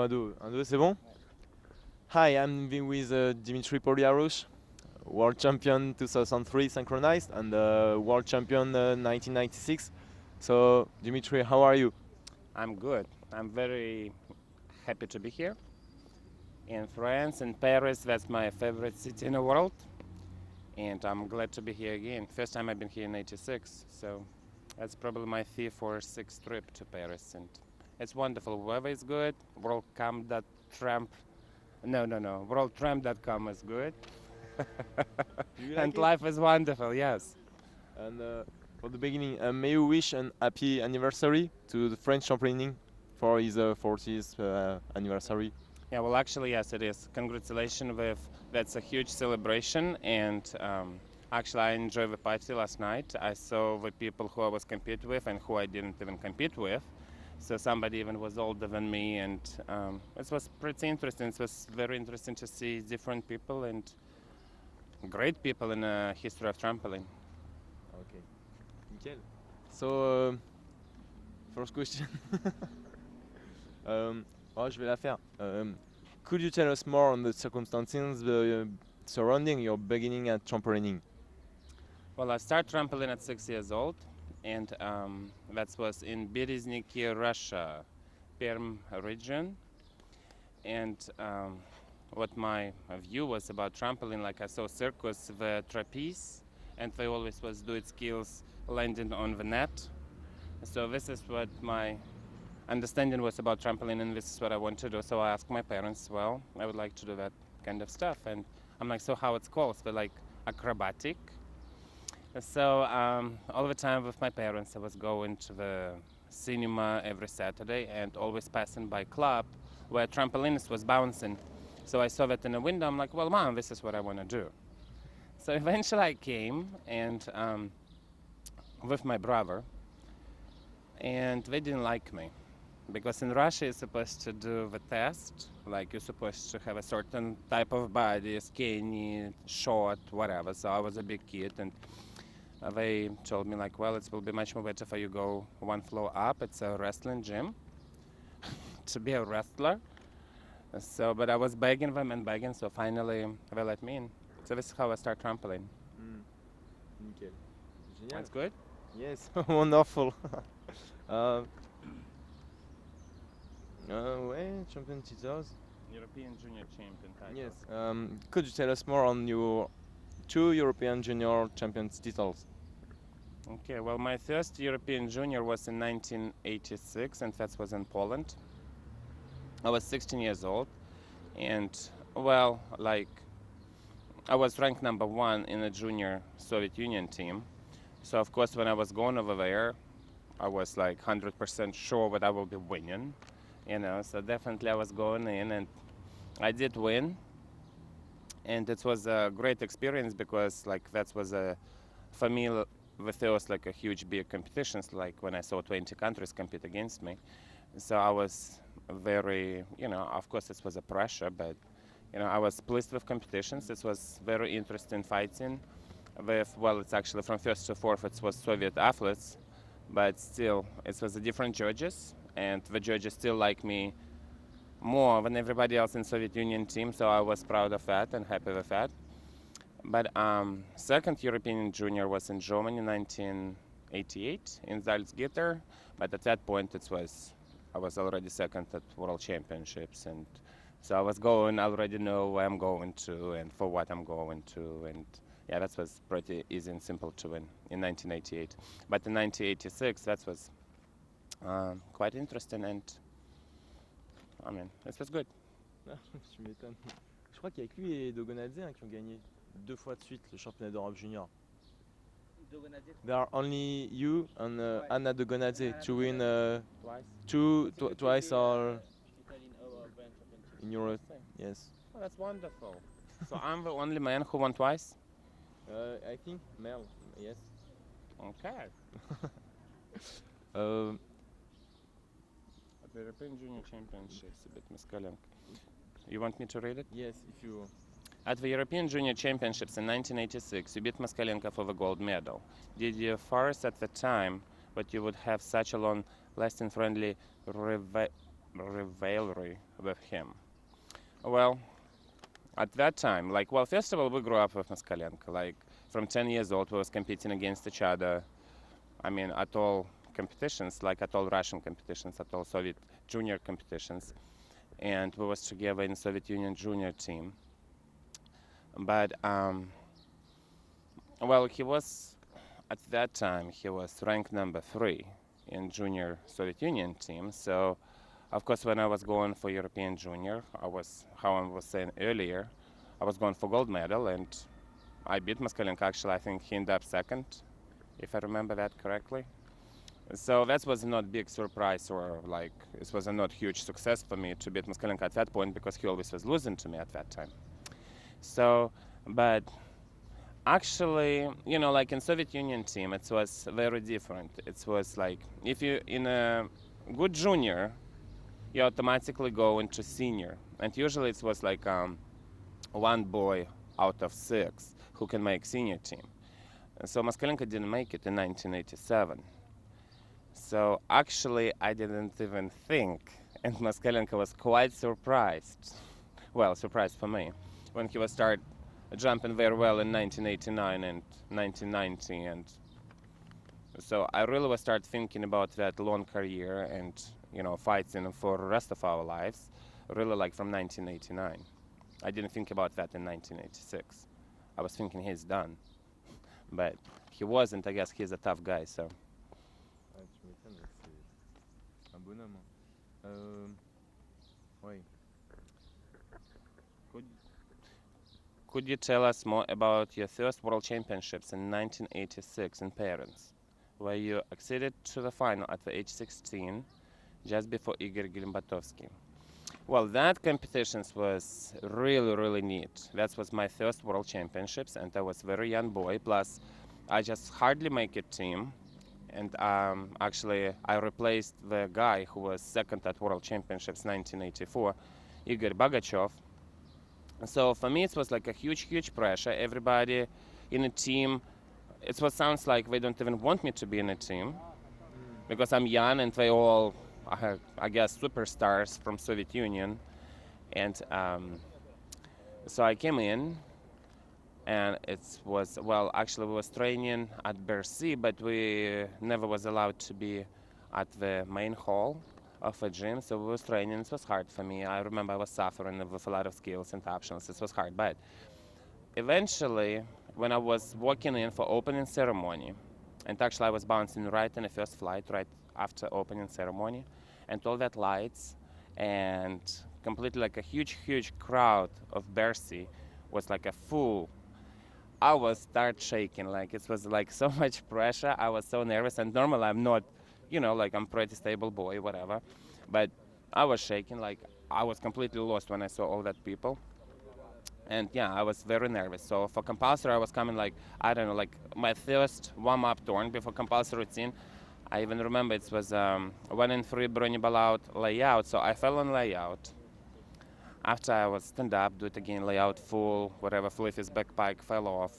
un, deux, c'est bon? Hi, I'm with Dimitri Poliaroush, world champion 2003 synchronized and world champion 1996. So, Dimitri, how are you? I'm good. I'm very happy to be here in France, in Paris. That's my favorite city in the world. And I'm glad to be here again. First time I've been here in '86, so that's probably my fifth or sixth trip to Paris. And it's wonderful. Weather is good. WorldCam.Trump. No. WorldTramp.com is good. Do you And like it? life is wonderful, yes. And for the beginning, may you wish an happy anniversary to the French trampolining for his 40th anniversary? Yeah, well, actually, yes, it is. Congratulations with that's a huge celebration, and actually, I enjoyed the party last night. I saw the people who I was compete with and who I didn't even compete with. So somebody even was older than me, and it was pretty interesting. It was very interesting to see different people and great people in the history of trampoline. Okay. Nickel. So, first question. Je vais la faire. Could you tell us more on the circumstances surrounding your beginning at trampolining? Well, I started trampoline at 6 years old, and that was in Berezniki, Russia, Perm region. And what my view was about trampoline, like I saw circus, the trapeze, and they always was doing skills landing on the net. So this is what my understanding was about trampoline, and this is what I want to do. So I asked my parents, well, I would like to do that kind of stuff. And I'm like, so how it's called? They're like acrobatic. So all the time with my parents, I was going to the cinema every Saturday and always passing by club where trampolinist was bouncing. So I saw that in the window. I'm like, well, mom, this is what I want to do. So eventually I came and with my brother, and they didn't like me because in Russia you're supposed to do the test, like you're supposed to have a certain type of body, skinny, short, whatever. So I was a big kid, and they told me like, well, it will be much more better for you go one floor up. It's a wrestling gym to be a wrestler. So, but I was begging them and begging, so finally they let me in. So this is how I start trampoline. Nickel. Génial. That's good. Yes, wonderful. euh, ouais, champion titles. European Junior Champion title. Yes. Could you tell us more on your two European Junior Champions titles? Okay, well, my first European Junior was in 1986, and that was in Poland. I was 16 years old, and well, like I was ranked number one in the junior Soviet Union team. So of course, when I was going over there, I was like 100% sure that I will be winning, you know. So definitely I was going in, and I did win. And it was a great experience because like that was a for me with those like a huge big competitions, like when I saw 20 countries compete against me. So I was very, you know, of course it was a pressure, but you know, I was pleased with competitions. It was very interesting fighting with, well, it's actually from first to fourth it was Soviet athletes, but still it was a different judges, and the judges still like me more than everybody else in Soviet Union team, so I was proud of that and happy with that. But second European Junior was in Germany in 1988 in Salzgitter, but at that point I was already second at World Championships, and so I was going, I already know where I'm going to and for what I'm going to, and yeah, that was pretty easy and simple to win in 1988. But in 1986, that was quite interesting, and I mean, it was good. Ah, tu m'étonnes. Je crois qu'il n'y a que lui et Dogonadze qui ont gagné deux fois de suite le championnat d'Europe junior. There are only you and Anna Dogonadze to win twice or in Europe. Yes. Oh, that's wonderful. So I'm the only man who won twice? I think Mel. Yes. Okay. Euh, At the European Junior Championships, a bit Moskalenko. You want me to read it? yes, if you. At the European Junior Championships in 1986, you beat Moskalenko for the gold medal. Did you foresee at the time that you would have such a long-lasting friendly rivalry with him? Well, at that time, like, well, first of all, we grew up with Moskalenko. Like, from 10 years old, we was competing against each other. I mean, at all competitions, like at all Russian competitions, at all Soviet junior competitions. And we was together in Soviet Union junior team. But, well, he was, at that time, he was ranked number 3 in junior Soviet Union team. So, of course, when I was going for European junior, I was, how I was saying earlier, I was going for gold medal, and I beat Moskalenko. Actually, I think he ended up second, if I remember that correctly. So that was not big surprise, or like it was a not huge success for me to beat Moskalenko at that point, because he always was losing to me at that time. So, but actually, you know, like in Soviet Union team, it was very different. It was like if you in a good junior, you automatically go into senior, and usually it was like one boy out of 6 who can make senior team. And so Moskalenko didn't make it in 1987. So actually, I didn't even think, and Moskalenko was quite surprised. Well, surprised for me, when he was start jumping very well in 1989 and 1990, and so I really was start thinking about that long career and, you know, fighting for the rest of our lives, really like from 1989. I didn't think about that in 1986. I was thinking he's done, but he wasn't. I guess he's a tough guy, so. Ah, tu m'étonnes, c'est un bonhomme, hein. Ouais. Could- Could you tell us more about your first World Championships in 1986 in Paris, where you acceded to the final at the age 16, just before Igor Glimbatovsky? Well, that competitions was really, really neat. That was my first World Championships, and I was very young boy. Plus, I just hardly make a team, and actually, I replaced the guy who was second at World Championships 1984, Igor Bagachev. So for me, it was like a huge, huge pressure. Everybody in a team, it was sounds like they don't even want me to be in a team because I'm young and they all, I guess, superstars from Soviet Union. And so I came in, and it was, well, actually we was training at Bercy, but we never was allowed to be at the main hall of a gym. So we was training. It was hard for me. I remember I was suffering with a lot of skills and options. It was hard, but eventually, when I was walking in for opening ceremony, and actually I was bouncing right in the first flight, right after opening ceremony, and all that lights, and completely like a huge, huge crowd of Bercy was like a full. I was start shaking, like it was like so much pressure. I was so nervous, and normally I'm not, you know, like I'm pretty stable boy, whatever, but I was shaking, like I was completely lost when I saw all that people. And yeah, I was very nervous. So for compulsory, I was coming like, I don't know, like my first warm-up turn before compulsory routine. I even remember it was 1 in 3 broneball out layout. So I fell on layout. After I was stand up, do it again, layout full, whatever, flip his back pike fell off.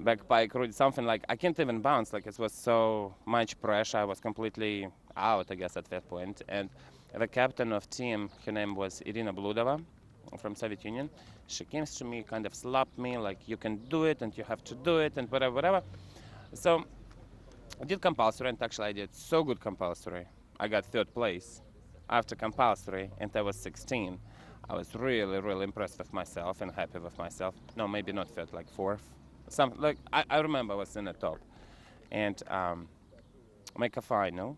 Back pike, something like, I can't even bounce. Like it was so much pressure. I was completely out, I guess, at that point. And the captain of team, her name was Irina Bludova from Soviet Union. She came to me, kind of slapped me, like you can do it and you have to do it and whatever, whatever. So I did compulsory, and actually I did so good compulsory. I got 3rd place after compulsory, and I was 16. I was really, really impressed with myself and happy with myself. No, maybe not 3rd, like 4th. Some like I remember I was in the top, and make a final,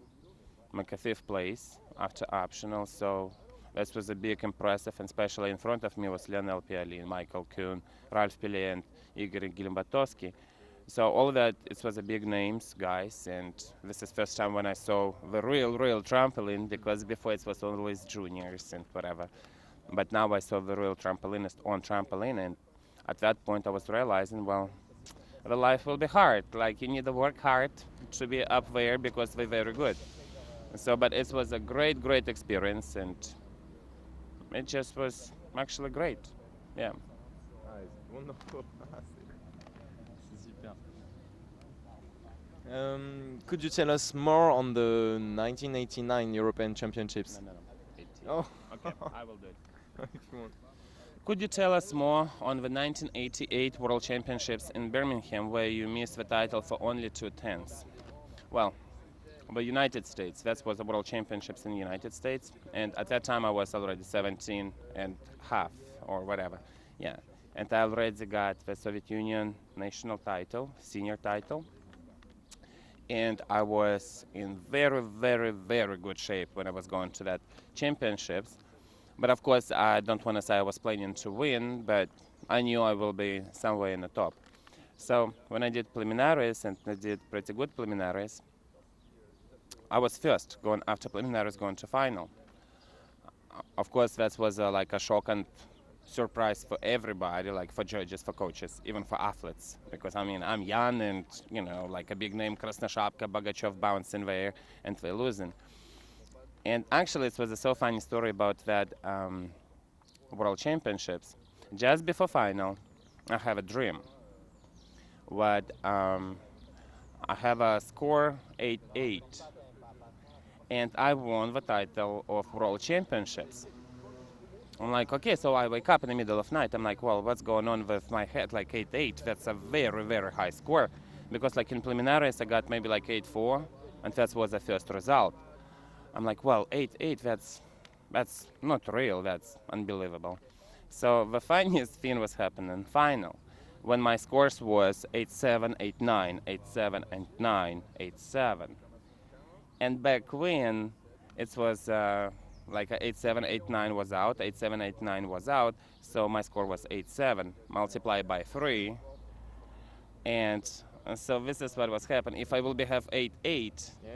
make a 5th place after optional. So this was a big impressive, and especially in front of me was Lionel Pialin, Michael Kuhn, Ralph Pelé, and Igor Gilimbatowski. So all that, it was a big names, guys, and this is first time when I saw the real trampoline, because before it was always juniors and whatever. But now I saw the real trampolinist on trampoline, and at that point I was realizing, well, the life will be hard. Like you need to work hard to be up there because they're very good. So, but it was a great, great experience, and it just was actually great. Yeah. Ah, c'est wonderful. C'est super. Could you tell us more on the 1989 European Championships? No, no, no. 80. Oh, Okay, I will do it. if you want. Could you tell us more on the 1988 World Championships in Birmingham, where you missed the title for only 2 tenths? Well, the United States. That was the World Championships in the United States, and at that time I was already 17 and half or whatever. Yeah, and I already got the Soviet Union national title, senior title, and I was in very, very, very good shape when I was going to that championships. But of course, I don't want to say I was planning to win, but I knew I will be somewhere in the top. So when I did preliminaries, and I did pretty good preliminaries, I was first going after preliminaries going to final. Of course, that was like a shock and surprise for everybody, like for judges, for coaches, even for athletes. Because I mean, I'm young and like a big name, Krasnoshapka, Bogachev bouncing there, and we're losing. And actually, it was a so funny story about that World Championships. Just before final, I have a dream. What I have a score 8-8, and I won the title of World Championships. I'm like, okay, so I wake up in the middle of night. I'm like, well, what's going on with my head? Like 8-8, that's a very, very high score. Because like in preliminaries, I got maybe like 8-4, and that was the first result. I'm like, well, 8-8, that's not real, that's unbelievable. So the funniest thing was happening final. When my scores was 8-7, 8-9, 8-7, and 9, 8-7. And back when it was like a 8-7, 8-9 was out, 8-7, 8-9 was out, so my score was 8-7 multiplied by 3. And so this is what was happening. If I will be have 8-8, Yeah.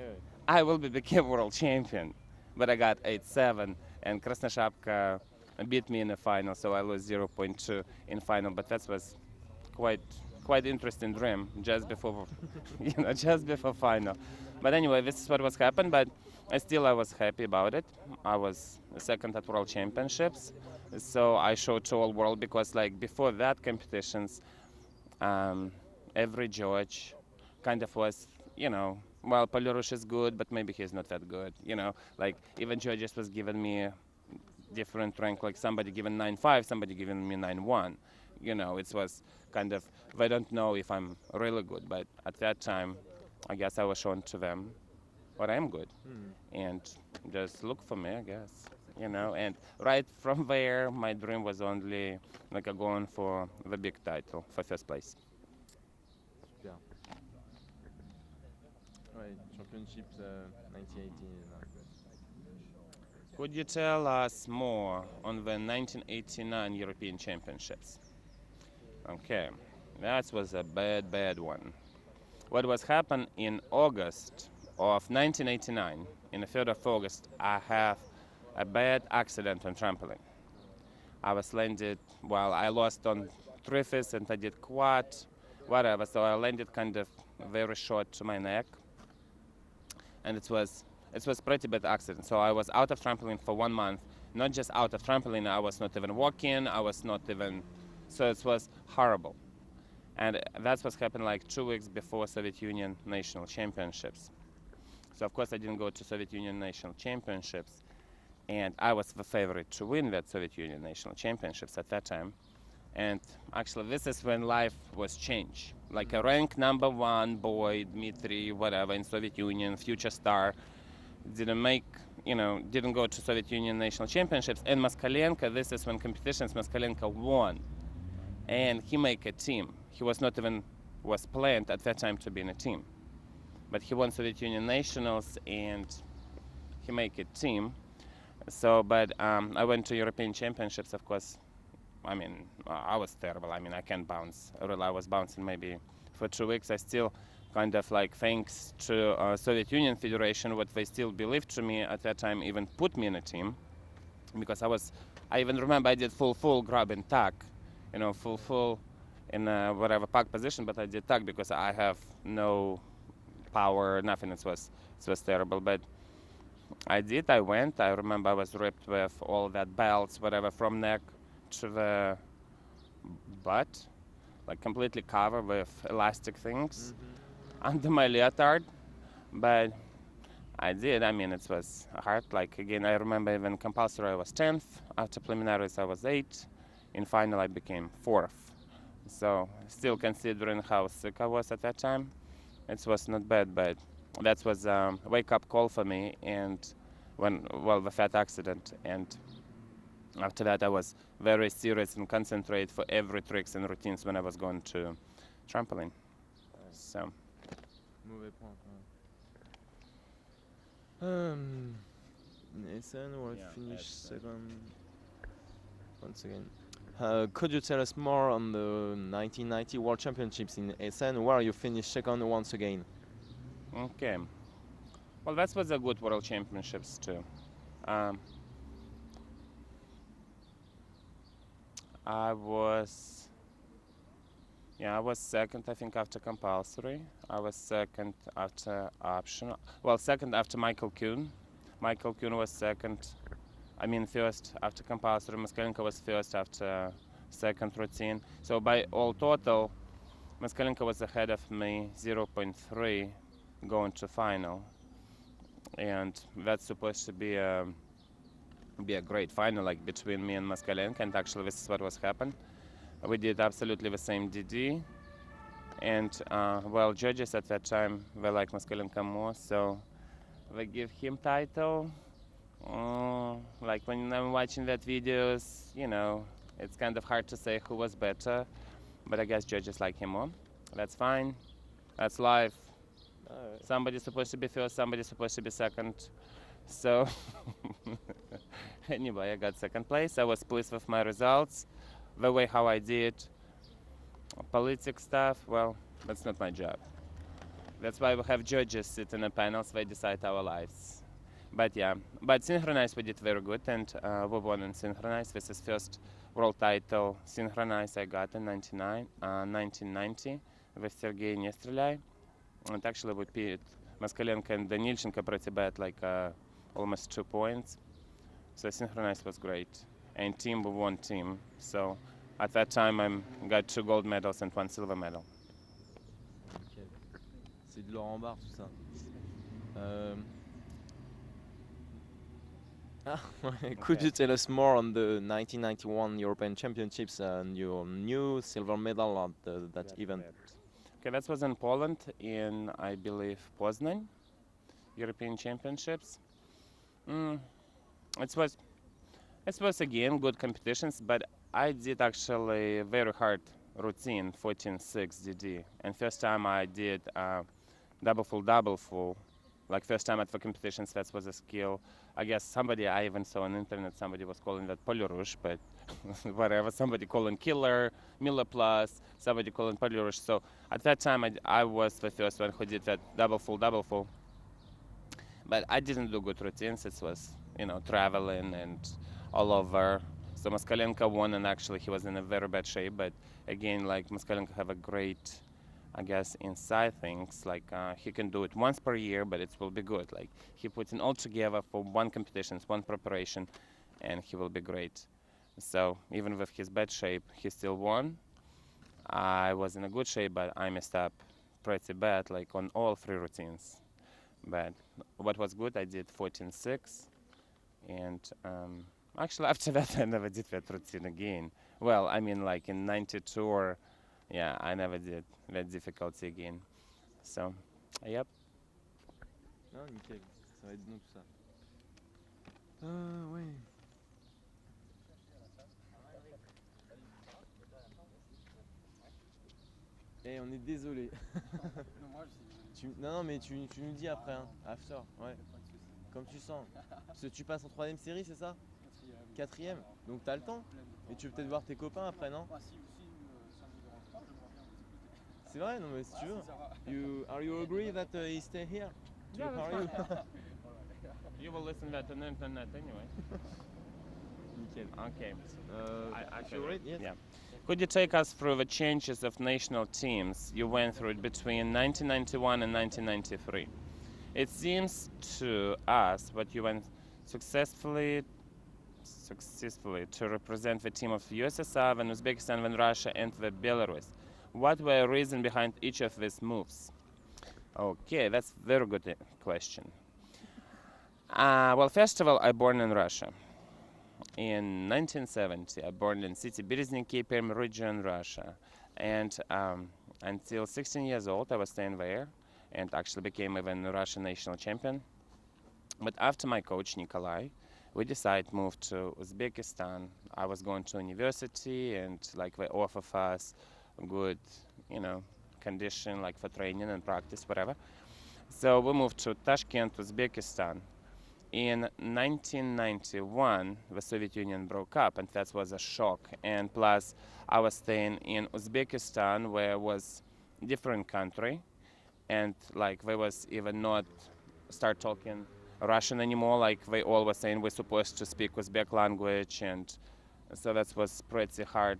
I will be become world champion. But I got 8-7, and Krasnoshapka beat me in the final, so I lost 0.2 in final. But that was quite quite interesting dream just before just before final. But anyway, this is what was happened. But I was happy about it. I was second at World Championships, so I showed to all world because like before that competitions, um, every judge kind of was, well, Poliaroush is good, but maybe he's not that good. Like even judges was giving me different rank, like somebody given 9.5, somebody giving me 9.1. It was kind of, they don't know if I'm really good, but at that time, I guess I was shown to them what I'm good. And just look for me, I guess. And right from there, my dream was only like a going for the big title, for first place. Super. Ouais, Championships 1918. Could you tell us more on the 1989 European Championships? Okay, that was a bad, bad one. What was happened in August of 1989, in the 3rd of August, I have a bad accident on trampoline. I was landed, well, I lost on Triffis and I did quad, whatever, so I landed kind of very short to my neck. And it was pretty bad accident. So I was out of trampoline for 1 month. Not just out of trampoline, I was not even walking, I was not even, so it was horrible. And that's what happened like 2 weeks before Soviet Union National Championships. So of course I didn't go to Soviet Union National Championships, and I was the favorite to win that Soviet Union National Championships at that time. And actually this is when life was changed. Like a rank number 1 boy, Dmitri, whatever, in Soviet Union, future star, didn't go to Soviet Union National Championships. And Moskalenko, this is when competitions Moskalenko won. And he made a team. He was not even was planned at that time to be in a team, but he won Soviet Union nationals and he made a team. So, but I went to European Championships. Of course, I mean I was terrible. I mean I can't bounce. Really, I was bouncing maybe for 2 weeks. I still kind of like thanks to Soviet Union Federation, what they still believed to me at that time, even put me in a team because I even remember I did full grab and tag, full in whatever pack position, but I did tag because I have no power, nothing. It was terrible, but I went. I remember I was ripped with all that belts, whatever, from neck to the butt, like completely covered with elastic things under my leotard. But I did. I mean, it was hard. Like, again, I remember even compulsory I was 10th. After preliminaries, I was 8th. In final, I became 4th. So, still considering how sick I was at that time, it was not bad, but that was a wake-up call for me. And the fat accident. And after that, I was very serious and concentrate for every tricks and routines when I was going to trampoline. So, Mauvais point. In Essen, where Yeah, I finished Essen. second. Once again. Could you tell us more on the 1990 World Championships in Essen, where you finished second once again? Okay. Well, that was a good World Championships too. Um, I was, I was second, I think, after compulsory. I was second after optional. Well, second after Michael Kuhn. Michael Kuhn was second. I mean, first after compulsory. Moskalenko was first after second routine. So by all total, Moskalenko was ahead of me 0.3 going to final. And that's supposed to be a great final, like between me and Moskalenko, and actually this is what was happened. We did absolutely the same DD, and judges at that time were like Moskalenko more, so they give him title. Like when I'm watching that videos, it's kind of hard to say who was better, but I guess judges like him more. That's fine. That's life. Alright. Somebody's supposed to be first, somebody's supposed to be second. So anyway, I got second place. I was pleased with my results. The way how I did politics stuff, well, that's not my job. That's why we have judges sit in the panels, they decide our lives. But synchronized we did very good, and we won in synchronized. This is first world title synchronized I got in 1990 with Sergei Nestreляй. And actually we beat Moskalenko and Danilchenko pretty bad, like almost 2 points. So synchronized was great. And team, we won team. So at that time I got 2 gold medals and 1 silver medal. Nickel. C'est de l'or en barre tout ça. Could you tell us more on the 1991 European Championships and your new silver medal at that event? Okay, that was in Poland in, I believe, Poznan, European Championships. It was again good competitions, but I did actually very hard routine 14-6 DD, and first time I did double full. Like first time at the competitions, that was a skill. I guess somebody I even saw on internet, somebody was calling that Poliaroush, but whatever. Somebody calling killer, Miller plus, somebody calling Poliaroush. So at that time, I was the first one who did that double full. But I didn't do good routines. It was, traveling and all over. So Moskalenko won, and actually he was in a very bad shape. But again, like Moskalenko have a great, I guess, inside things. Like he can do it once per year, but it will be good. Like he puts in all together for one competitions, one preparation, and he will be great. So even with his bad shape, he still won. I was in a good shape, but I messed up pretty bad, like on all 3 routines. But what was good, I did 14-6, and actually after that I never did that routine again. Well, I mean, like in 92 or, yeah, I never did that difficulty again. So, yep. Ah, nickel. Ça va être bon tout ça. Ouais. Eh, on est désolé. Non, mais tu nous dis après, hein. After, ouais. Comme tu sens. Parce que tu passes en 3ème série, c'est ça? 4ème. Donc t'as le temps. Et tu veux peut-être voir tes copains après, non? C'est vrai, non mais si tu veux. Are you agree that he stay here? Yeah, that's Are you? You will listen that on the internet anyway. Nickel. Okay. I feel it, yes. Yeah. Could you take us through the changes of national teams you went through between 1991 and 1993? It seems to us that you went successfully to represent the team of USSR, then Uzbekistan, then Russia, and the Belarus. What were the reason behind each of these moves? Okay, that's very good question. Well, first of all, I born in Russia. In 1970, I born in city Berezhniki, Perm region, Russia. And until 16 years old, I was staying there and actually became even a Russian national champion. But after my coach, Nikolai, we decided to move to Uzbekistan. I was going to university and like they offer us good, you know, condition like for training and practice, whatever. So we moved to Tashkent, Uzbekistan. In 1991, the Soviet Union broke up, and that was a shock. And plus, I was staying in Uzbekistan, where was different country, and like they was even not start talking Russian anymore. Like they all were saying we're supposed to speak Uzbek language, and so that was pretty hard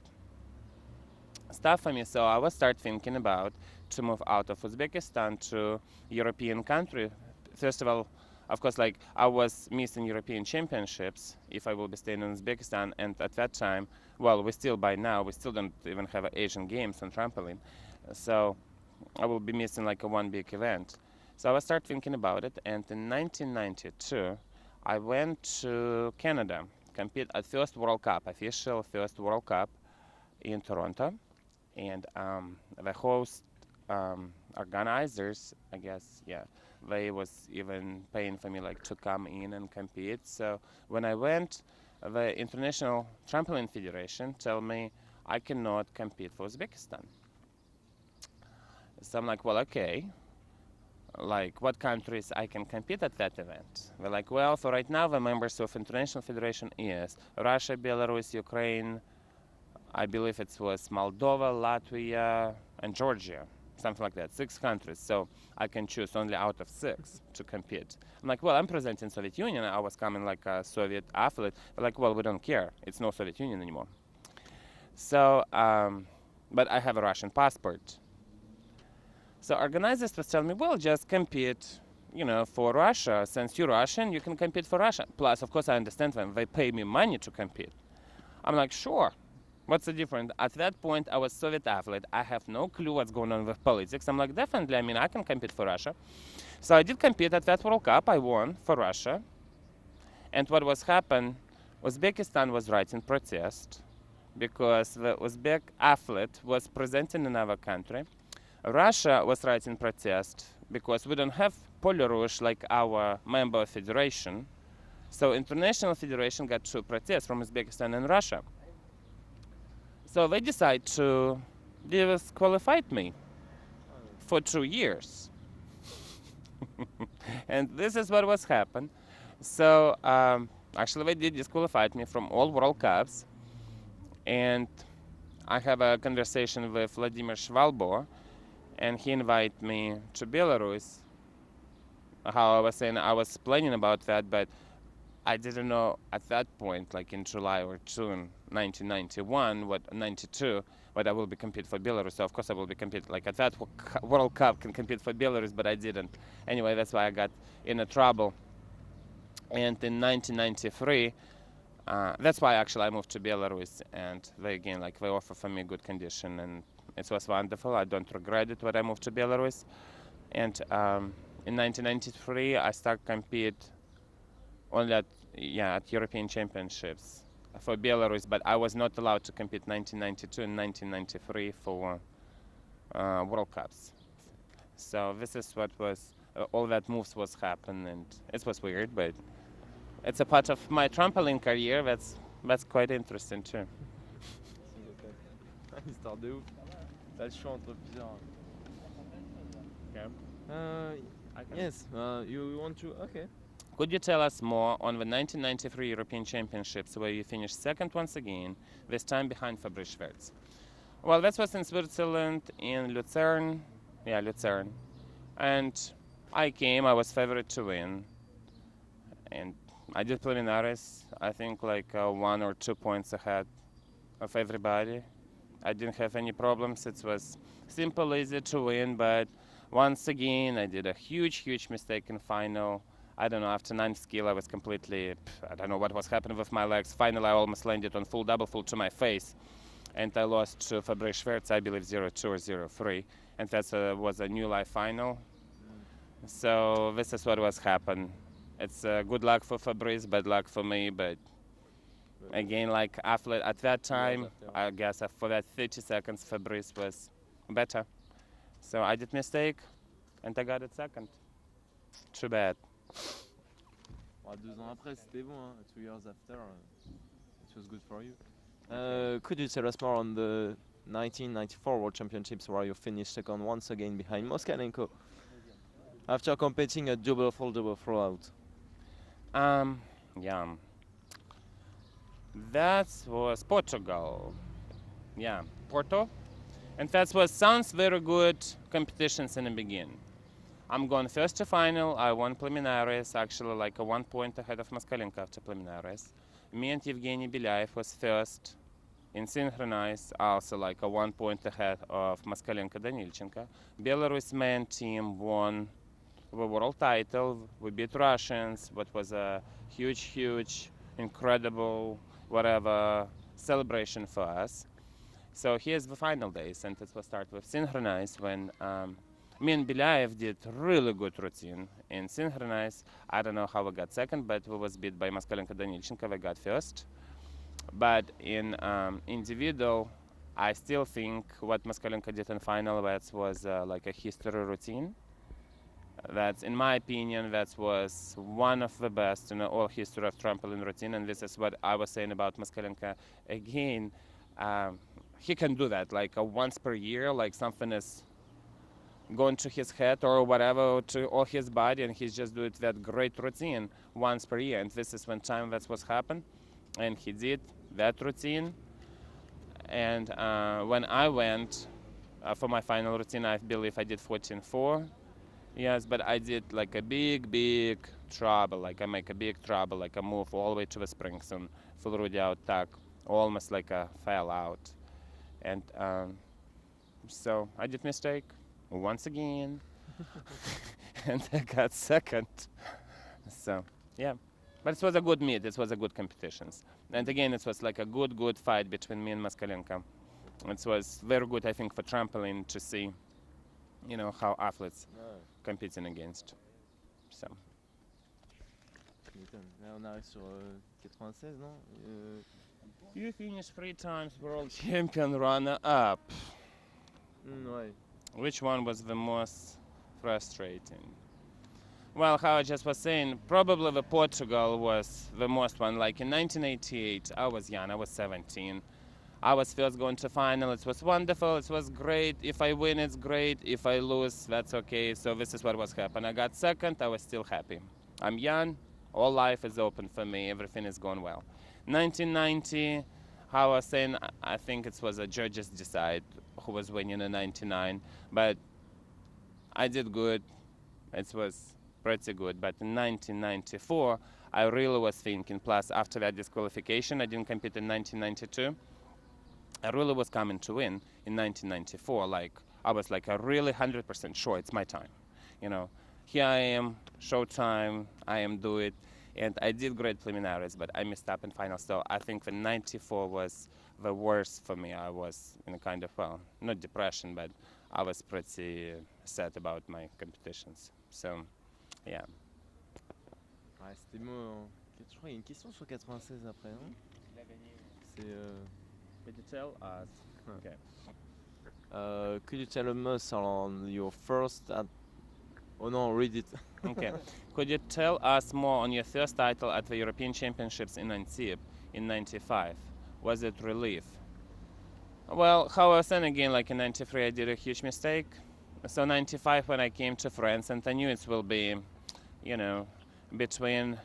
stuff for me. So I was start thinking about to move out of Uzbekistan to European country. First of all, of course, like I was missing European championships if I will be staying in Uzbekistan, and at that time, well, we still by now we still don't even have Asian Games on trampoline, so I will be missing like a one big event. So I was start thinking about it, and in 1992, I went to Canada, compete at first World Cup, official first World Cup in Toronto, and the host organizers, I guess, yeah, they was even paying for me like to come in and compete. So when I went, the International Trampoline Federation told me I cannot compete for Uzbekistan. So I'm like, well, okay. Like, what countries I can compete at that event? They're like, well, for right now, the members of International Federation is Russia, Belarus, Ukraine, I believe it was Moldova, Latvia, and Georgia, something like that. 6 countries. So I can choose only out of 6 to compete. I'm like, well, I'm presenting Soviet Union. I was coming like a Soviet athlete. They're like, well, we don't care. It's no Soviet Union anymore. So, but I have a Russian passport. So organizers was telling me, well, just compete, you know, for Russia. Since you're Russian, you can compete for Russia. Plus, of course, I understand them. They pay me money to compete. I'm like, sure. What's the difference? At that point, I was Soviet athlete. I have no clue what's going on with politics. I'm like, definitely, I mean, I can compete for Russia. So I did compete at that World Cup. I won for Russia. And what was happened, Uzbekistan was writing protest because the Uzbek athlete was presenting in our country. Russia was writing protest because we don't have Poliaroush like our member federation. So international federation got to protest from Uzbekistan and Russia. So they decided to disqualify me for 2 years. And this is what was happened. So actually they did disqualify me from all World Cups. And I have a conversation with Vladimir Shvalbo, and he invited me to Belarus. How I was saying, I was planning about that, but I didn't know at that point, like in July or June 1991, 92, what I will be compete for Belarus. So of course I will be compete like at that World Cup can compete for Belarus, but I didn't. Anyway, that's why I got in a trouble. And in 1993, that's why actually I moved to Belarus, and they again like they offer for me good condition, and it was wonderful. I don't regret it when I moved to Belarus. And in 1993, I started compete only at European Championships for Belarus, but I was not allowed to compete 1992 and 1993 for World Cups. So this is what was all that moves was happened, and it was weird, but it's a part of my trampoline career. That's quite interesting too. Histoire de ouf. T'as le choix entre plusieurs. Okay. Yes, you want to? Okay. Could you tell us more on the 1993 European Championships where you finished second once again, this time behind Fabrice Schwertz? Well, that was in Switzerland, in Lucerne. Yeah, Lucerne. And I was favorite to win. And I did preliminaries, I think like 1 or 2 points ahead of everybody. I didn't have any problems. It was simple, easy to win, but once again, I did a huge mistake in final. I don't know, after 9th skill, I was completely, I don't know what was happening with my legs. Finally, I almost landed on full double full to my face. And I lost to Fabrice Schwertz, I believe 0-2 or 0-3. And that was a new life final. So this is what was happened. It's good luck for Fabrice, bad luck for me. But again, like athlete at that time, I guess for that 30 seconds, Fabrice was better. So I did mistake, and I got it second. Too bad. Well, 2 ans après, c'était bon. Hein? 2 years after, it was good for you. Could you tell us more on the 1994 World Championships where you finished second once again behind Moskalenko after competing a double full double throughout? Yeah. That was Portugal. Yeah, Porto. And that was sounds very good competitions in the beginning. I'm going first to final. I won preliminaries, actually like a 1 point ahead of Moskalenko after preliminaries. Me and Evgeny Belyaev was first in synchronized, also like a 1 point ahead of Moskalenko Danilchenko. Belarus men team won the world title. We beat Russians, what was a huge, incredible, whatever celebration for us. So here's the final days, and it will start with synchronized when me and Belyaev did really good routine in synchronized. I don't know how we got second, but we was beat by Moskalenko Danilchenko. We got first. But in individual, I still think what Moskalenko did in final that was like a history routine. That's, in my opinion, that was one of the best in all history of trampoline routine. And this is what I was saying about Moskalenko. Again, he can do that like once per year, like something is going to his head or whatever to all his body, and he's just doing that great routine once per year. And this is when time that was happen, and he did that routine. And when I went for my final routine, I believe I did 14.4. Yes, but I did like a big trouble. Like I make a big trouble, like I move all the way to the springs and through the out tack, almost like I fell out. And so I did mistake once again, and I got second. So yeah, but it was a good meet. It was a good competitions. And again, it was like a good fight between me and Moskalenko. It was very good, I think, for trampoline to see, you know, how athletes competing against. So. Tu m'étonnes. Là, on arrive sur 96, non You finished 3 times world champion runner-up. Ouais. Which one was the most frustrating? Well, how I just was saying, probably the Portugal was the most one. Like in 1988, I was young, I was 17. I was first going to final. It was wonderful. It was great. If I win, it's great. If I lose, that's okay. So this is what was happening. I got second. I was still happy. I'm young. All life is open for me. Everything is going well. 1990, how I was saying, I think it was a judges decide who was winning in 99. But I did good. It was pretty good. But in 1994, I really was thinking. Plus, after that disqualification, I didn't compete in 1992. I really was coming to win in 1994. Like I was like a really 100% sure it's my time. You know, here I am, showtime. I am do it, and I did great preliminaries, but I messed up in finals. So I think the 94 was the worst for me. I was in a kind of, well, not depression, but I was pretty sad about my competitions. So yeah. Ouais, c'était bon. Je crois qu'il y a une question sur 96 après, non C'est. Could you tell us? Okay. Could you tell us on your first. Oh no, read it. Okay. Could you tell us more on your first title at the European Championships in Antibes in 95? Was it relief? Well, how I was saying again, like in 93, I did a huge mistake. So 95, when I came to France, and I knew it will be, you know, between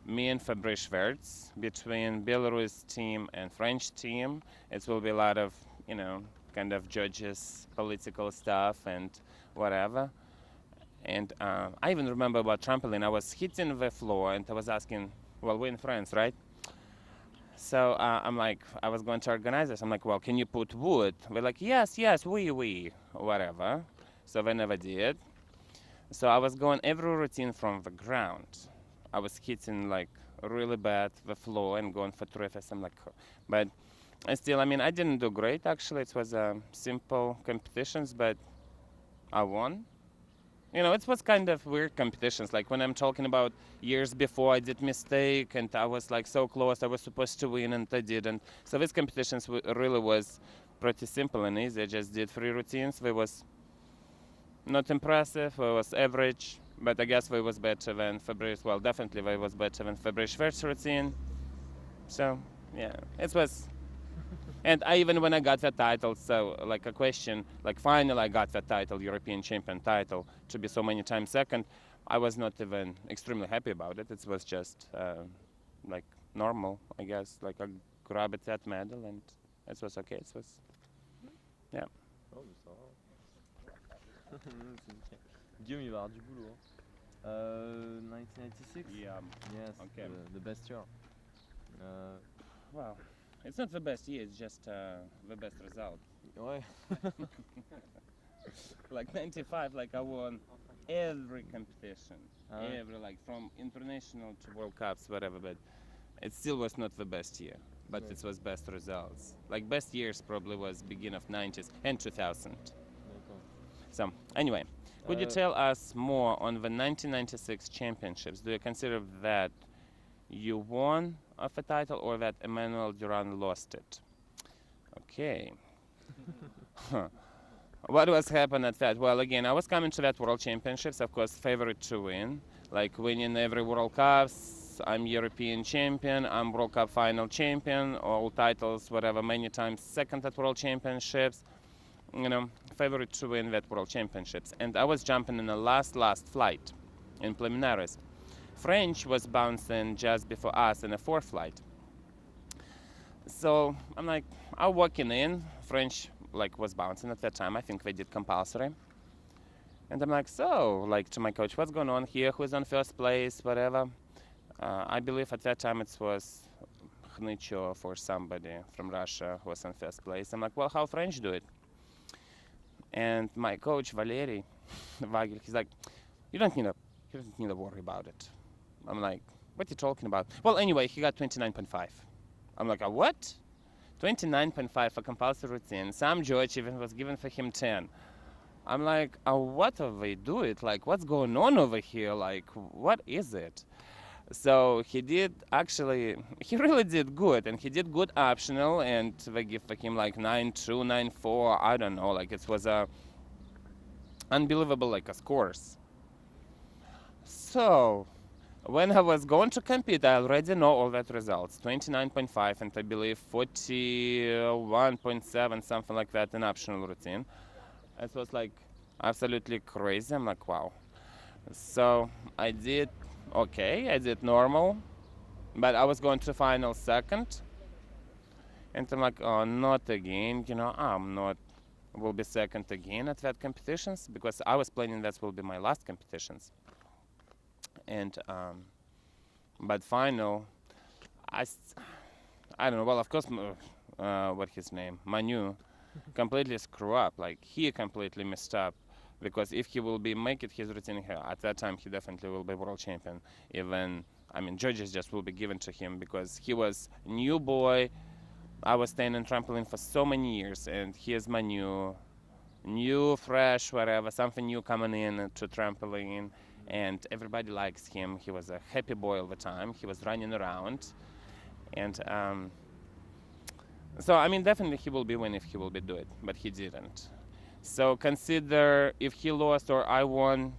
me and Fabrice Schwertz, between Belarus team and French team, it will be a lot of, you know, kind of judges, political stuff and whatever. And I even remember about trampoline. I was hitting the floor and I was asking, well, we're in France, right? So I'm like, I was going to organize this. I'm like, well, can you put wood? We're like, yes, we, whatever. So they never did. So I was going every routine from the ground. I was hitting like really bad the floor and going for trifles. I'm like, but I still, I mean, I didn't do great actually. It was simple competitions, but I won. It was kind of weird competitions. Like when I'm talking about years before, I did mistake and I was like so close. I was supposed to win and I didn't. So these competitions really was pretty simple and easy. I just did 3 routines. They was not impressive. They was average, but I guess they was better than February's. Well, definitely they was better than February's first routine. So yeah, it was. And I even when I got the title, so like a question, like finally I got the title, European champion title, to be so many times second, I was not even extremely happy about it. It was just like normal, I guess. Like I grabbed that medal and it was okay. It was, yeah. Oh, mais ça va. C'est nickel. Guillaume, il va avoir du boulot. 1996? Yeah. Yes, Okay. the best year. Well, it's not the best year. It's just the best result. Ouais. Like 95, like I won every competition, Ah ouais. every like from international to World Cups, whatever. But it still was not the best year. But Ouais. it was best results. Like best years probably was beginning of 90s and 2000. D'accord. So anyway, could you tell us more on the 1996 championships? Do you consider that you won of a title or that Emmanuel Duran lost it? Okay. What was happened at that? Well, again, I was coming to that World Championships, of course, favorite to win, like winning every World Cups. I'm European champion. I'm World Cup final champion. All titles, whatever, many times second at World Championships. Favorite to win that World Championships. And I was jumping in the last flight in preliminaries. French was bouncing just before us in a fourth flight. So I'm like, I'm walking in. French like was bouncing at that time. I think they did compulsory. And I'm like, so like to my coach, what's going on here? Who's on first place? Whatever. I believe at that time it was Khnichov or somebody from Russia who was on first place. I'm like, well, how French do it? And my coach Valery Vagel, he's like, you don't need to worry about it. I'm like, what are you talking about? Well, anyway, he got 29.5. I'm like, a what? 29.5 for compulsory routine. Some George even was given for him 10. I'm like, what do they do it? Like, what's going on over here? Like, what is it? So he really did good, and he did good optional, and they give for him like 9.2, 9.4, I don't know, like it was a unbelievable like a scores. So when I was going to compete, I already know all that results, 29.5 and I believe 41.7, something like that in optional routine. It was like absolutely crazy. I'm like, wow. So I did okay, I did normal, but I was going to final second. And I'm like, oh, not again, I'm not, will be second again at that competitions because I was planning that will be my last competitions. And, but final, I don't know, well, of course, what his name, Manu, completely screw up, like he completely messed up. Because if he will be make it his routine here, at that time he definitely will be world champion. Even judges just will be given to him because he was new boy. I was staying in trampoline for so many years, and he is my new, fresh, whatever, something new coming in to trampoline, and everybody likes him. He was a happy boy all the time. He was running around, and so definitely he will be win if he will be do it, but he didn't. So consider if he lost or I won,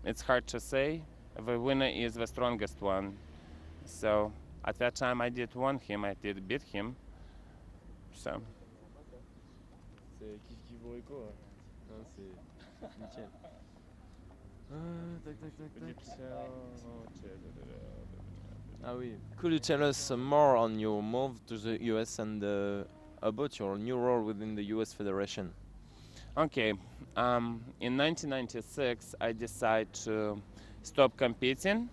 it's hard to say. The winner is the strongest one. So at that time I did won him, I did beat him. So C'est Kiki Borico, ouais. Non, c'est nickel. Tac, tac, tac, tac. Ah oui. Could you tell us more on your move to the US and about your new role within the US Federation? Okay, in 1996 I decided to stop competing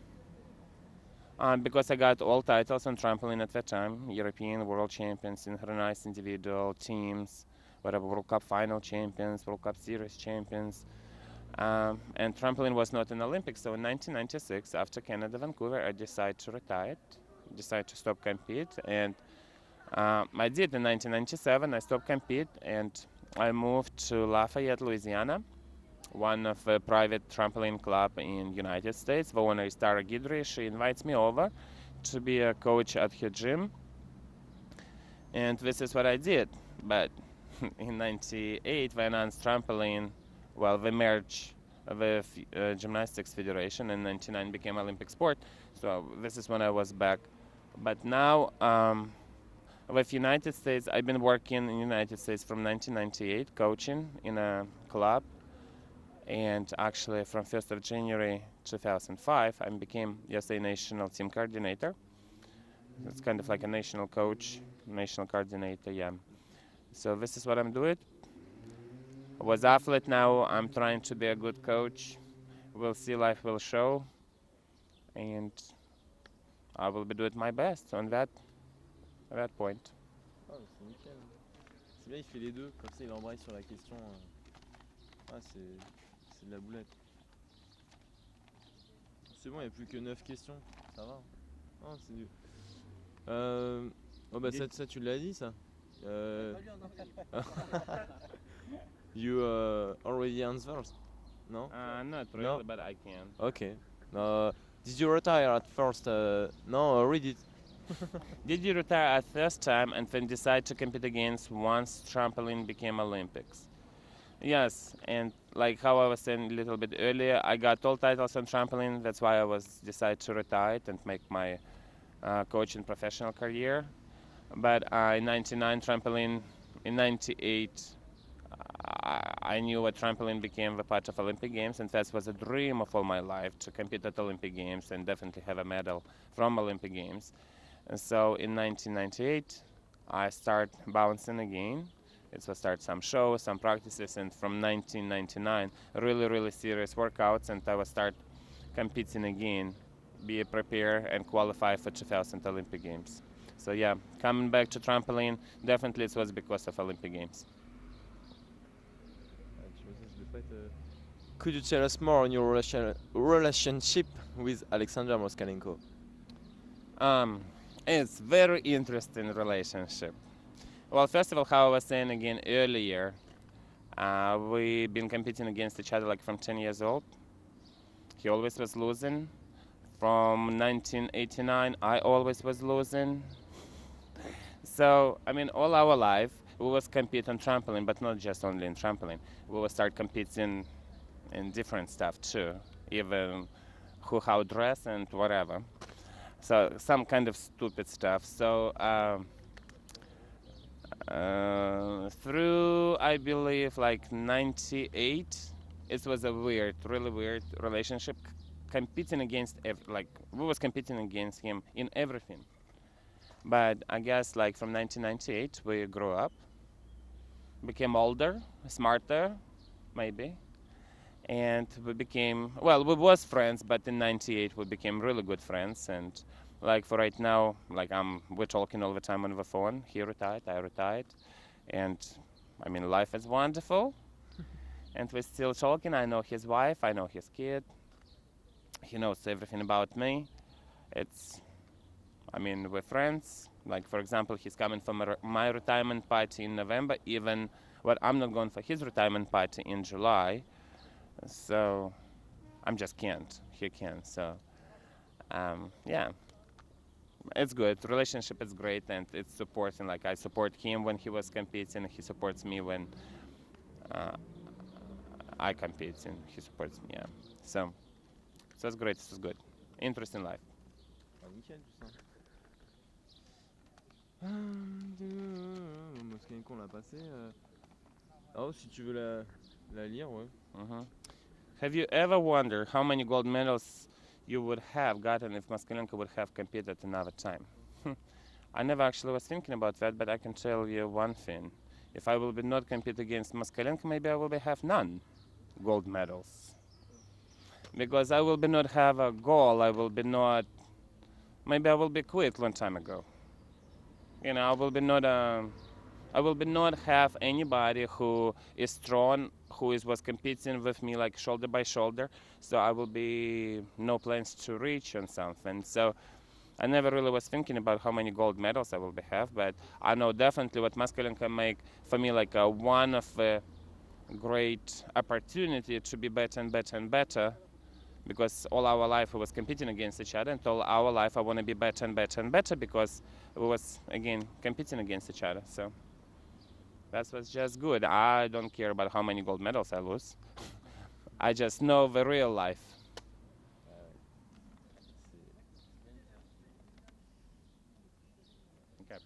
because I got all titles on trampoline at that time, European, World Champions, Synchronized Individual, Teams, whatever, World Cup Final Champions, World Cup Series Champions. And trampoline was not in Olympics, so in 1996, after Canada, Vancouver, I decided to retire, decided to stop compete, and I did in 1997. I stopped compete, and I moved to Lafayette, Louisiana, one of a private trampoline club in United States. The owner is Tara Guidry. She invites me over to be a coach at her gym, and this is what I did. But in '98, they announced trampoline. Well, they merged with Gymnastics Federation, and '99 became Olympic sport. So this is when I was back. But now with United States, I've been working in United States from 1998, coaching in a club, and actually from 1st of January 2005, I became USA national team coordinator. It's kind of like a national coach, national coordinator, yeah. So this is what I'm doing. I was athlete, now I'm trying to be a good coach. We'll see, life will show, and I will be doing my best on that point. Ah, c'est nickel. C'est bien, il fait les deux, comme ça il embraye sur la question. Ah, c'est de la boulette. C'est bon, il n'y a plus que 9 questions, ça va. Ah, c'est du... Oh bah ça tu l'as dit ça. You already answered, no? Not really, No? but I can. Okay. Did you retire at first? No, read it. Did you retire at first time and then decide to compete against once trampoline became Olympics? Yes, and like how I was saying a little bit earlier, I got all titles on trampoline. That's why I was decided to retire it and make my coaching professional career. But in '99 trampoline, in '98, I knew what trampoline became a part of Olympic Games, and that was a dream of all my life to compete at Olympic Games and definitely have a medal from Olympic Games. And so in 1998, I start bouncing again. It was start some shows, some practices, and from 1999, really serious workouts, and I was start competing again, be prepared and qualify for 2000 Olympic Games. So yeah, coming back to trampoline, definitely it was because of Olympic Games. Could you tell us more on your relationship with Alexander Moskalenko? It's very interesting relationship. Well, first of all, how I was saying again earlier, we've been competing against each other like from 10 years old. He always was losing. From 1989, I always was losing. So, I mean, all our life, we was compete on trampoline, but not just only in trampoline. We will start competing in different stuff too, even who how dress and whatever. So some kind of stupid stuff. So through I believe like '98, it was a weird, really weird relationship. Competing against like we was competing against him in everything. But I guess like from 1998 we grew up, became older, smarter, maybe, and we became well we was friends, but in '98 we became really good friends, and like for right now, like we're talking all the time on the phone. He retired, I retired, and I mean life is wonderful, and we're still talking. I know his wife, I know his kid, he knows everything about me. It's I mean we're friends. Like for example, he's coming for my retirement party in November, even well I'm not going for his retirement party in July. So I'm just can't. He can. So yeah, it's good. Relationship is great, and it's supporting. Like I support him when he was competing. He supports me when uh, I compete, and he supports me. Yeah. So it's great. It's good. Interesting life. Ah, nickel tout ça. Moskalenko on l'a passé. Oh, si tu veux la lire, ouais. Mhm. Have you ever wondered how many gold medals you would have gotten if Moskalenko would have competed another time? I never actually was thinking about that, but I can tell you one thing. If I will be not compete against Moskalenko, maybe I will be have none gold medals. Because I will be not have a goal, I will be not, maybe I will be quit long time ago. You know, I will be not have anybody who is strong, who is was competing with me like shoulder by shoulder. So I will be no plans to reach on something. So I never really was thinking about how many gold medals I will be have, but I know definitely what Moskalenko make for me like one of the great opportunity to be better and better and better, because all our life we was competing against each other, and all our life I want to be better and better and better because we was again competing against each other. So that was just good. I don't care about how many gold medals I lose. I just know the real life. Okay.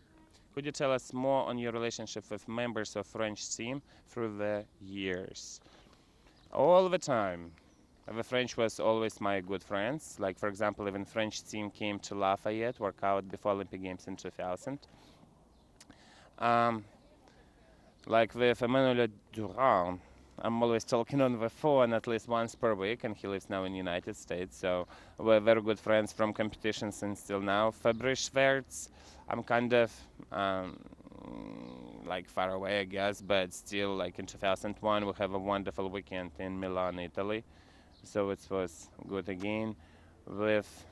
Could you tell us more on your relationship with members of French team through the years? All the time. The French was always my good friends. Like, for example, even French team came to Lafayette, work out before Olympic Games in 2000. Like with Emmanuel Durand, I'm always talking on the phone at least once per week, and he lives now in the United States. So we're very good friends from competitions and still now. Fabrice Schwertz, I'm kind of like far away, I guess, but still, like in 2001, we have a wonderful weekend in Milan, Italy. So it was good again. With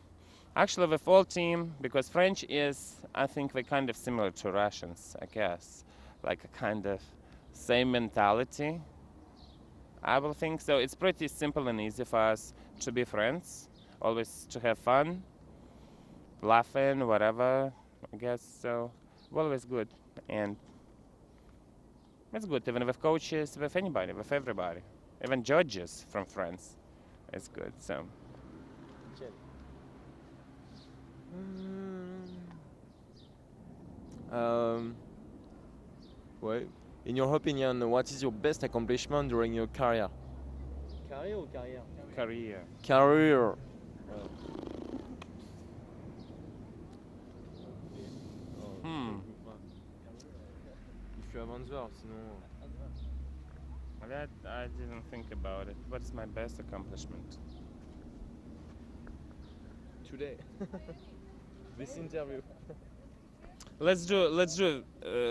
actually the full team, because French is, I think, they're kind of similar to Russians, I guess, like a kind of same mentality. I will think so. It's pretty simple and easy for us to be friends, always to have fun, laughing, whatever. I guess so. Always good, and it's good even with coaches, with anybody, with everybody, even judges from France. It's good. So. Um, ouais. In your opinion, what is your best accomplishment during your career? Carrière ou carrière? Career. Career. Il fut Avenger, sinon. That I didn't think about it. What's my best accomplishment? Today. This interview. Let's do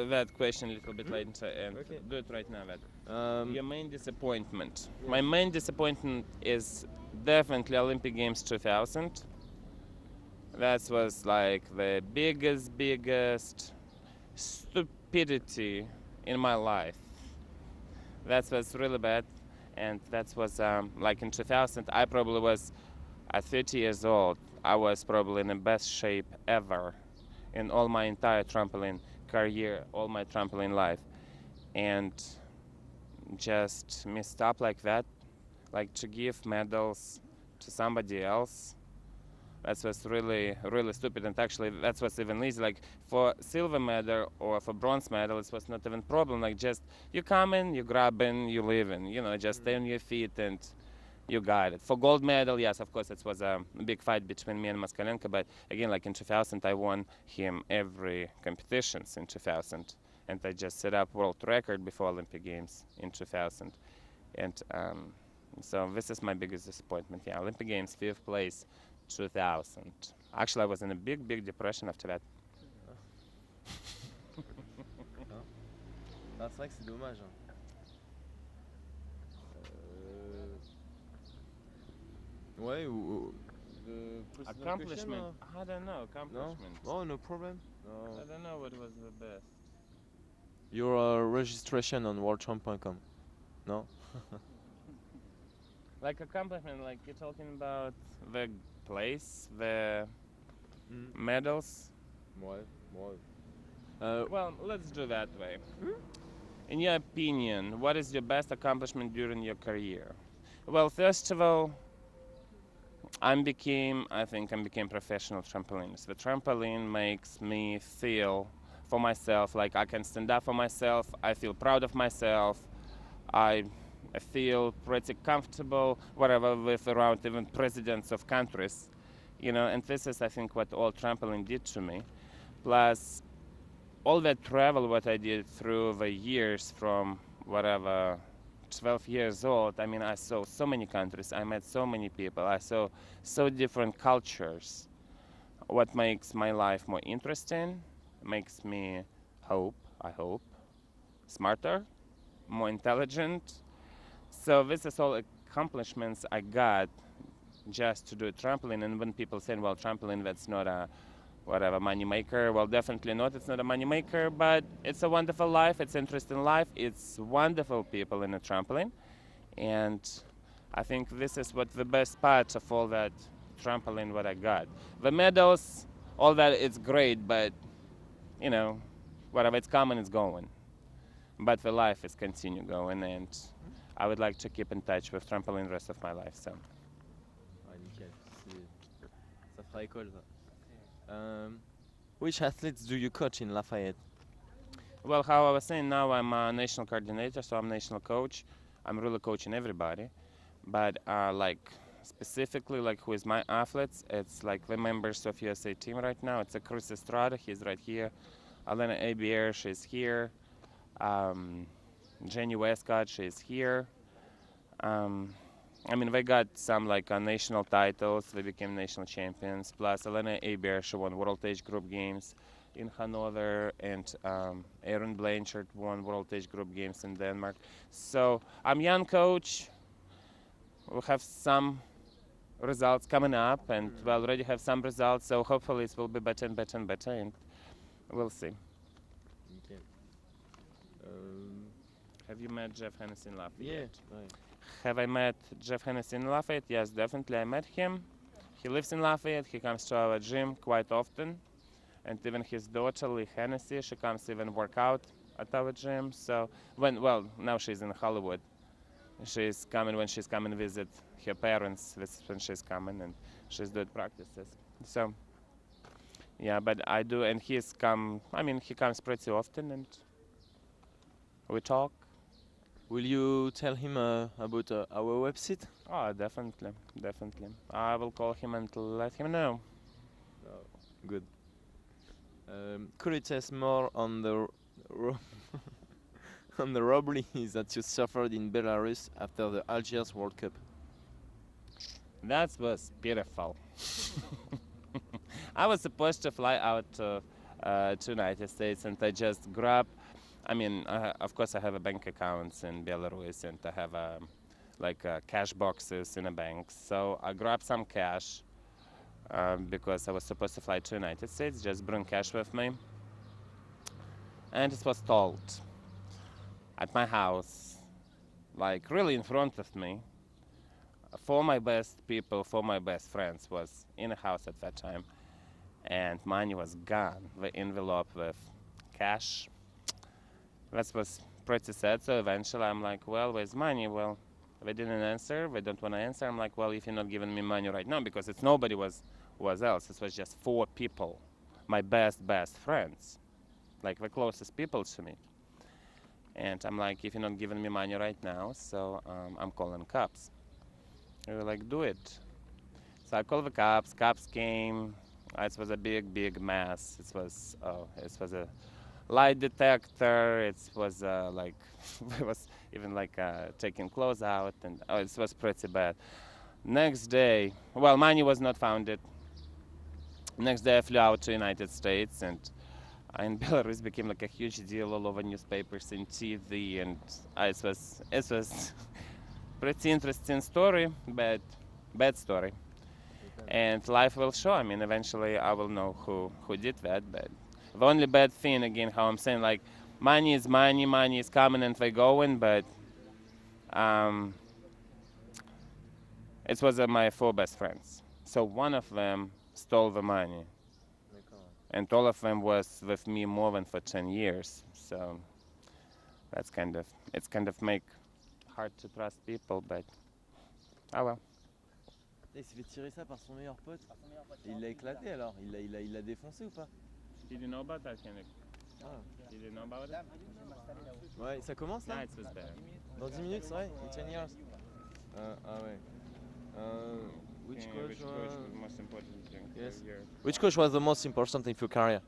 that question a little bit later and Okay. do it right now. That Um, your main disappointment. Yes. My main disappointment is definitely Olympic Games 2000. That was like the biggest stupidity in my life. That was really bad, and that was like in 2000. I probably was at 30 years old. I was probably in the best shape ever in all my entire trampoline career, all my trampoline life, and just messed up like that, like to give medals to somebody else. That was really stupid, and actually that was even easy. Like for silver medal or for bronze medal, it was not even problem. Like just you come in, you grab in, you leave in. You know, just stay on your feet and you got it. For gold medal, yes, of course, it was a big fight between me and Moskalenko. But again, like in 2000, I won him every competitions in 2000, and I just set up world record before Olympic Games in 2000. And so this is my biggest disappointment. Yeah, Olympic Games, 5th place, 2000. Actually, I was in a big depression after that. Ah, c'est vrai que c'est dommage. Ouais, ou. Accomplishment? I don't know. Accomplishment. Oh, no problem. No. I don't know what was the best. Your registration on worldchamp.com. No? Like accomplishment, like you're talking about the place, the medals. Ouais, ouais. Well, let's do that way. In your opinion, what is your best accomplishment during your career? Well, first of all, I became professional trampolinist. The trampoline makes me feel for myself like I can stand up for myself. I feel proud of myself. I feel pretty comfortable wherever with around even presidents of countries, you know. And this is, I think, what all trampoline did to me. Plus, all that travel what I did through the years from whatever 12 years old. I mean, I saw so many countries. I met so many people. I saw so different cultures. What makes my life more interesting, makes me I hope, smarter, more intelligent. So this is all accomplishments I got just to do trampoline. And when people say, well, trampoline, that's not a whatever money maker. Well, definitely not. It's not a money maker, but it's a wonderful life. It's interesting life. It's wonderful people in a trampoline, and I think this is what the best part of all that trampoline what I got. The medals, all that, it's great, but you know, whatever it's coming, it's going. But the life is continue going, and I would like to keep in touch with trampoline the rest of my life. So. Ouais, nickel. Ça fera école, ça. Which athletes do you coach in Lafayette? Well, how I was saying, now I'm a national coordinator, so I'm national coach. I'm really coaching everybody, but like specifically, like who is my athletes? It's like the members of USA team right now. It's a Chris Estrada, he's right here. Alena Abier, she's here. Um, Jenny Westcott, she's here. Um, I mean, they got some like national titles. They became national champions. Plus, Elena Aber, she won World Age Group Games in Hanover, and Aaron Blanchard won World Age Group Games in Denmark. So I'm young coach. We have some results coming up, and we already have some results. So hopefully it will be better and better and better, and we'll see. Nickel. Have you met Jeff Hennessy in Lafayette? Yeah. Ouais. Have I met Jeff Hennessy in Lafayette? Yes, definitely. I met him. He lives in Lafayette. He comes to our gym quite often. And even his daughter, Lee Hennessy, she comes even work out at our gym. So now she's in Hollywood. She's coming when she's coming visit her parents. This is when she's coming, and she's doing practices. So, yeah, but I do, and he comes pretty often, and we talk. Will you tell him about our website? Oh, definitely. I will call him and let him know. Good. Could you tell us more on the on the robbery that you suffered in Belarus after the Algiers World Cup? That was beautiful. I was supposed to fly out to United States, and I just grabbed. Of course, I have a bank accounts in Belarus, and I have cash boxes in a bank. So I grabbed some cash because I was supposed to fly to United States. Just bring cash with me, and it was told at my house, like really in front of me. For my best people, for my best friends, was in a house at that time, and money was gone. The envelope with cash. That was pretty sad. So eventually, I'm like, well, where's money? Well, they didn't answer. They don't want to answer. I'm like, well, if you're not giving me money right now, because it's nobody was else. It was just 4 people, my best friends, like the closest people to me. And I'm like, if you're not giving me money right now, so I'm calling cops. They were like, do it. So I called the cops. Cops came. It was a big mess. It was a lie detector. It was it was even taking clothes out, and it was pretty bad. Next day, well, money was not found. Next day, I flew out to United States, and in Belarus became like a huge deal all over newspapers and TV, and it was pretty interesting story, but bad story. And life will show. Eventually I will know who did that. But the only bad thing, again, how I'm saying, like, money is coming and they going, but it was my 4 best friends. So one of them stole the money, and all of them was with me more than for 10 years. So it's kind of make hard to trust people, but oh well. Il s'est fait tirer ça par son meilleur pote. Et il l'a éclaté alors. Il l'a défoncé ou pas? Did you know about that, Henrik? Ah. Did you know about it? Ouais, ça commence là? Yeah, it was there. Dans 10 minutes, ouais? In 10 years. Ouais. Which coach was the most important thing? Yes. Here? Which coach was the most important in your career?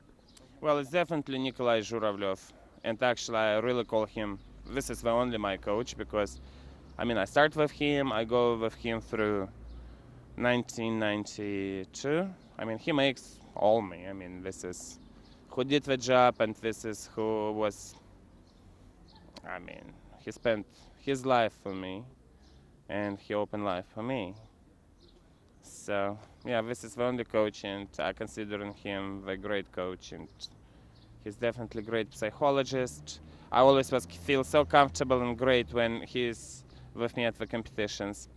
Well, it's definitely Nikolai Zhuravlev. And actually, I really call him, this is the only my coach, because, I start with him, I go with him through 1992. He makes all me. This is who did the job, and this is who was, he spent his life for me, and he opened life for me. So yeah, this is the only coach, and I consider him the great coach, and he's definitely great psychologist. I always feel so comfortable and great when he's with me at the competitions.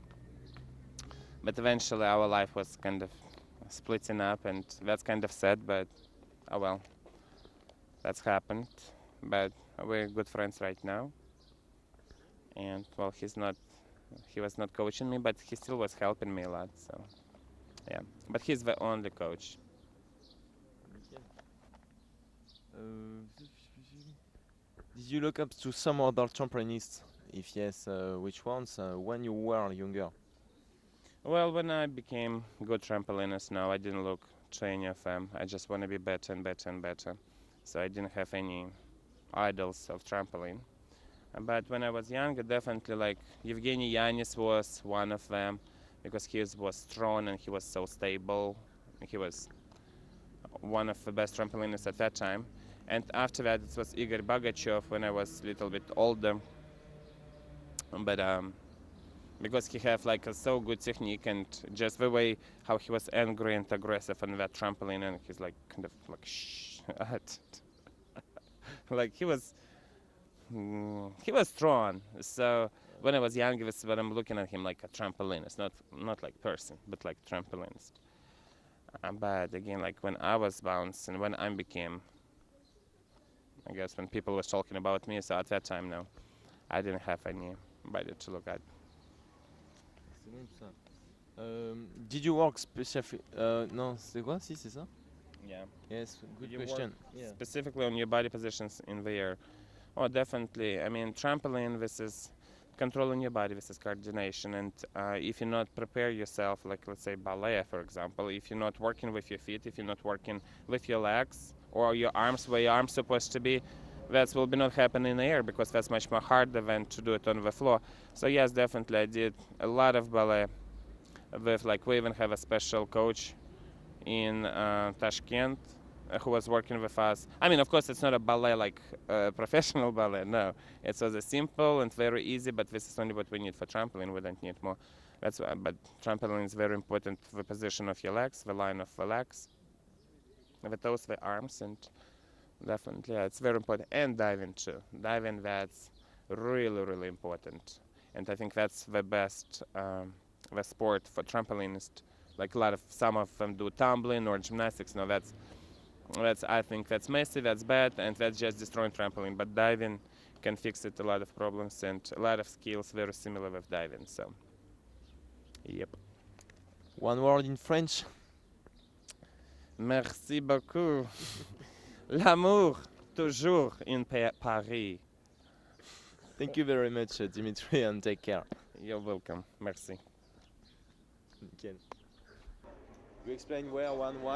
But eventually, our life was kind of splitting up, and that's kind of sad. But oh well, that's happened. But we're good friends right now, and well, he was not coaching me, but he still was helping me a lot. So yeah, but he's the only coach. Did you look up to some other trampolinists? If yes, which ones? When you were younger? Well, when I became good trampolinist now, I didn't look to any of them. I just want to be better and better and better. So I didn't have any idols of trampoline. But when I was younger, definitely like Evgeny Yanis was one of them because was strong and he was so stable. He was one of the best trampolinists at that time. And after that, it was Igor Bagachev when I was a little bit older. But because he had like a so good technique and just the way how he was angry and aggressive on that trampoline, and he's like kind of like shh, like he was strong. So when I was young, it was when I'm looking at him like a trampolinist, not like person, but like trampolinist. But again, like when I was bouncing, when I became, I guess when people was talking about me, so at that time, no, I didn't have anybody to look at. C'est bon tout ça. Did you work specific? Non, c'est quoi? Si, c'est ça? Yeah. Yes, good You question. Yeah. Specifically on your body positions in the air. Oh, definitely. I mean, trampoline, this is controlling your body, this is coordination. And if you not prepare yourself, like let's say ballet, for example, if you're not working with your feet, if you're not working with your legs or your arms where your arms supposed to be, that will be not happen in the air because that's much more harder than to do it on the floor. So yes, definitely, I did a lot of ballet. With like we even have a special coach in Tashkent who was working with us. I mean, of course, it's not a ballet like professional ballet. No, it was a simple and very easy. But this is only what we need for trampoline. We don't need more. That's why. But trampoline is very important. The position of your legs, the line of the legs, the toes, the arms, and definitely it's very important. And diving too. Diving, that's really important. And I think that's the best the sport for trampolinists. Like a lot of some of them do tumbling or gymnastics. No, that's I think that's messy, that's bad, and that's just destroying trampoline. But diving can fix it a lot of problems and a lot of skills very similar with diving. So, yep. One word in French. Merci beaucoup. L'amour toujours in Paris. Thank you very much, Dimitri, and take care. You're welcome. Merci. Nickel. You explain where, one, why?